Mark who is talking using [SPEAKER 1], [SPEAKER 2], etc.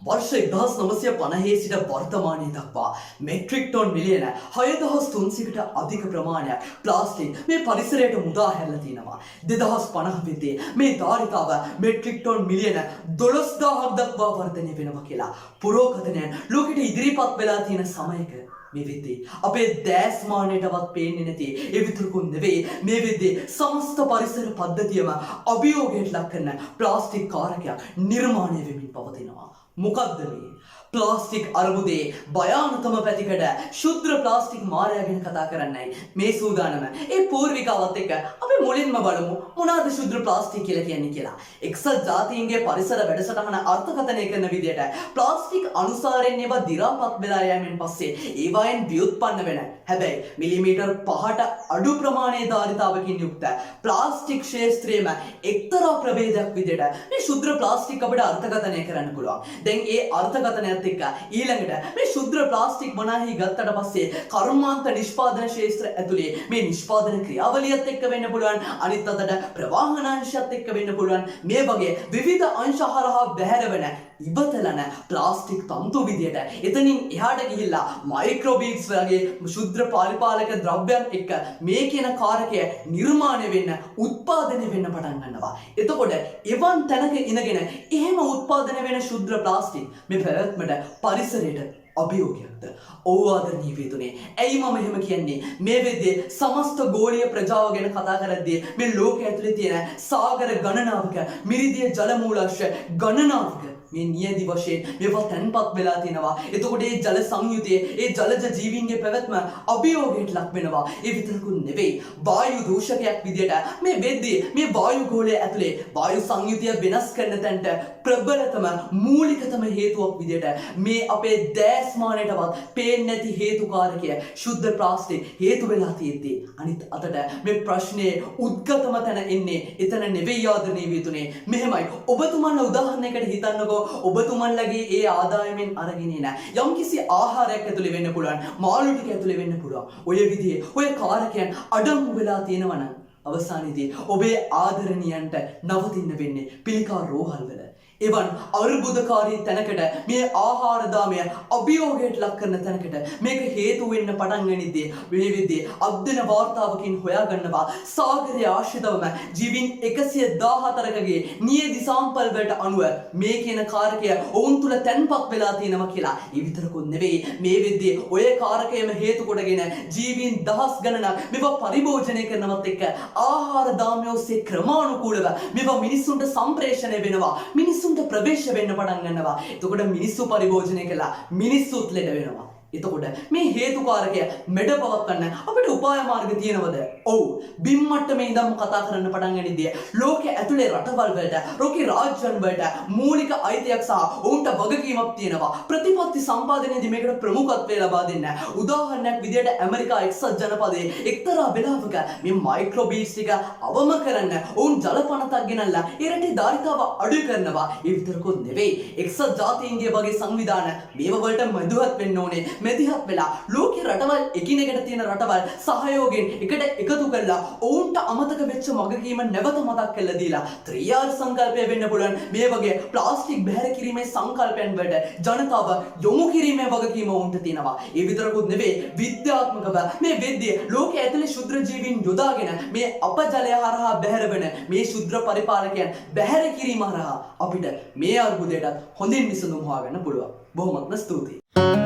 [SPEAKER 1] वर्ष 1950 සිට වර්තමානයේ දක්වා මෙට්‍රික් ටොන් මිලියන 6300කට අධික ප්‍රමාණයක් ප්ලාස්ටික් මේ පරිසරයට මුදා හැරලා තිනවා. 2050 වෙද්දී මේ ධාරිතාව මෙට්‍රික් ටොන් මිලියන 12000ක් දක්වා වර්ධනය වෙනවා කියලා පුරෝගතනයන් ලෝකෙට ඉදිරිපත් වෙලා තියෙන සමයක මේ වෙද්දී අපේ දැස්මානයටවත් පේන්නේ නැති ඒ විතරකුත් නෙවෙයි මේ වෙද්දී සමස්ත පරිසර පද්ධතියම අභියෝගයට ලක් කරන ප්ලාස්ටික් කාරකයක් නිර්මාණය වෙමින් පවතිනවා. මොකක්ද මේ ප්ලාස්ටික් අර්බුදයේ භයානකම පැතිකඩ ශුද්‍ර ප්ලාස්ටික් මාරය ගැන කතා කරන්නයි මේ සූදානම. ඒ පූර්විකාවත් එක්ක අපි මුලින්ම බලමු මොනවාද ශුද්‍ර ප්ලාස්ටික් කියලා කියන්නේ කියලා. එක්සත් ජාතීන්ගේ පරිසර වැඩසටහන අර්ථකථනය කරන විදිහට ප්ලාස්ටික් අනුසාරයෙන් ඒවා දි รา පත් වෙලා යෑමෙන් පස්සේ ඒවායින් ව්‍යුත්පන්න වෙන හැබැයි මිලිමීටර් 5ට අඩු ප්‍රමාණයේ ධාරිතාවකින් යුක්ත ප්ලාස්ටික් ක්ෂේත්‍රයේම එක්තරා ප්‍රභේදයක් විදිහට මේ ශුද්‍ර ප්ලාස්ටික් අපිට අර්ථකථනය කරන්න පුළුවන්. දැන් ඒ අර්ථකථනයත් එක්ක ඊළඟට මේ ශුද්‍ර ප්ලාස්ටික් මොනාහි ගත්තට පස්සේ කර්මාන්ත නිෂ්පාදන ක්ෂේත්‍ර ඇතුලේ මේ නිෂ්පාදන ක්‍රියාවලියත් එක්ක වෙන්න පුළුවන්, අනිත් අතට ප්‍රවාහන අංශයත් එක්ක වෙන්න පුළුවන්. මේ වගේ විවිධ අංශ හරහා බැහැරවෙන ඉබතලන ප්ලාස්ටික් තන්තු විදියට එතනින් එහාට ගිහිල්ලා මයික්‍රෝබීට්ස් වගේ ශුද්‍ර පරිපාලක ද්‍රව්‍යයන් එක්ක මේ කියන කාරකය නිර්මාණය වෙන්න, උත්පාදනය වෙන්න පටන් ගන්නවා. එතකොට එවන් තැනක ඉඳගෙන එහෙම උත්පාදනය වෙන ශුද්‍ර ප්ලාස්ටික් මේ පැවැත්මට පරිසරයට අභියෝගයක්ද? ඔව් ආදරණීය වේතුනේ. ඇයි මම එහෙම කියන්නේ? මේ වෙද්දී සමස්ත ගෝලීය ප්‍රජාව ගැන කතා කරද්දී මේ ලෝකයේ ඇතුලේ තියෙන සාගර ගණනාවක මිරිදිය ජල මූලාශ්‍ර ගණනාවක මේ නියදි වශයෙන් මේවා තැන්පත් වෙලා තිනවා. එතකොට මේ ජල සංයුතියේ ඒ ජලජ ජීවීන්ගේ පැවැත්ම අභියෝගයට ලක් වෙනවා. ඒ විතරකුත් නෙවෙයි වායු දූෂකයක් විදියට මේ වෙද්දී මේ වායු ගෝලය ඇතුලේ වායු සංයුතිය වෙනස් කරන තැනට ප්‍රබලතම මූලිකතම හේතුවක් විදියට මේ අපේ දැස්මානයටවත් පේන්නේ නැති හේතුකාරකය ශුද්ධ ප්ලාස්ටික් හේතු වෙලා තියෙද්දී අනිත් අතට මේ ප්‍රශ්නේ උද්ගතම තැන එන්නේ එතන නෙවෙයි ආදරණීය වේතුනේ. මෙහෙමයි ඔබතුමන්ලා උදාහරණයකට හිතන්නකෝ ඔබතුමන්ලගේ ඒ ආදායමෙන් අරගෙන එන යම්කිසි ආහාරයක් ඇතුලේ වෙන්න පුළුවන්, මාළු ටික ඇතුලේ වෙන්න පුළුවන්. ඔය විදිහේ ඔය කාරකයන් අඩංගු වෙලා තියෙනවා නම් අවසානයේදී ඔබේ ආදරණීයන්ට නවතින්න වෙන්නේ පිළිකා රෝහල්වල. එවන් අර්බුදකාරී තැනකට මේ ආහාර දාමය අභියෝගයට ලක් කරන තැනකට මේක හේතු වෙන්න පටන් ගනිද්දී මේ විදිහේ අධ්‍යයන වාර්තාවකින් හොයාගන්නවා සාගරයේ ආශ්‍රිතවම ජීවීන් 114කගේ නියදි සාම්පල් වලට අනුව මේ කියන කාරකය ඔවුන් තුල තැන්පත් වෙලා තියෙනවා කියලා. ඒ විතරකුත් නෙවෙයි මේ විදිහේ ඔය කාරකයම හේතු කොටගෙන ජීවීන් දහස් ගණනක් මේවා පරිභෝජනය කරනවත් එක්ක ආහාර දාමය ඔස්සේ ක්‍රමානුකූලව මේවා මිනිසුන්ට සම්ප්‍රේෂණය වෙනවා. මිනිසුන්ට ප්‍රවේශ වෙන්න පටන් ගන්නවා. එතකොට මිනිස්සු පරිභෝජනය කළා මිනිස්සුත් ලෙඩ වෙනවා. එතකොට මේ හේතුකාරකය මෙඩ පවත්වන්න අපිට උපාය මාර්ග තියෙනවද? ඔව්. බිම් මට්ටමේ ඉඳන්ම කතා කරන්න පටන් ගනිද්දී ලෝකයේ ඇතුලේ රටවල් වලට, ලෝකේ රාජ්‍යයන් වලට මූලික අයිතියක් සහ ඔවුන්ට වගකීමක් තියෙනවා. ප්‍රතිපත්ති සම්පාදනයේදී මේකට ප්‍රමුඛත්වය ලබා දෙන්න. උදාහරණයක් විදියට ඇමරිකා එක්සත් ජනපදයේ එක්තරා වෙලාවක මේ මයික්‍රෝබීට්ස් ටික අවම කරන්න ඔවුන් ජල පනතක් ගෙනල්ලා ඒ රටේ ධාරිතාව අඩු කරනවා. ඒ විතරකුත් නෙවෙයි එක්සත් ජාතීන්ගේ වගේ සංවිධාන මේව වලට මැදුවත් වෙන්න ඕනේ. මෙදිහත් වෙලා ලෝකේ රටවල් එකිනෙකට තියෙන රටවල් සහයෝගයෙන් එකට එකතු කරලා ඔවුන්ට අමතක වෙච්ච වගකීම නැවත මතක් කරලා දීලා 3R සංකල්පය වෙන්න පුළුවන් මේ වගේ ප්ලාස්ටික් බැහැර කිරීමේ සංකල්පයන් වලට ජනතාව යොමු කිරීමේ වගකීම ඔවුන්ට තියෙනවා. ඒ විතරකුත් නෙවෙයි විද්‍යාත්මකව මේ වෙද්දී ලෝකයේ ඇතුලේ ශුද්‍ර ජීවීන් යොදාගෙන මේ අපජලය හරහා බැහැර වෙන මේ ශුද්‍ර පරිපාලකයන් බැහැර කිරීම හරහා අපිට මේ අර්බුදයටත් හොඳින් විසඳුම් හොයාගන්න පුළුවන්. බොහොමත්ම ස්තුතියි.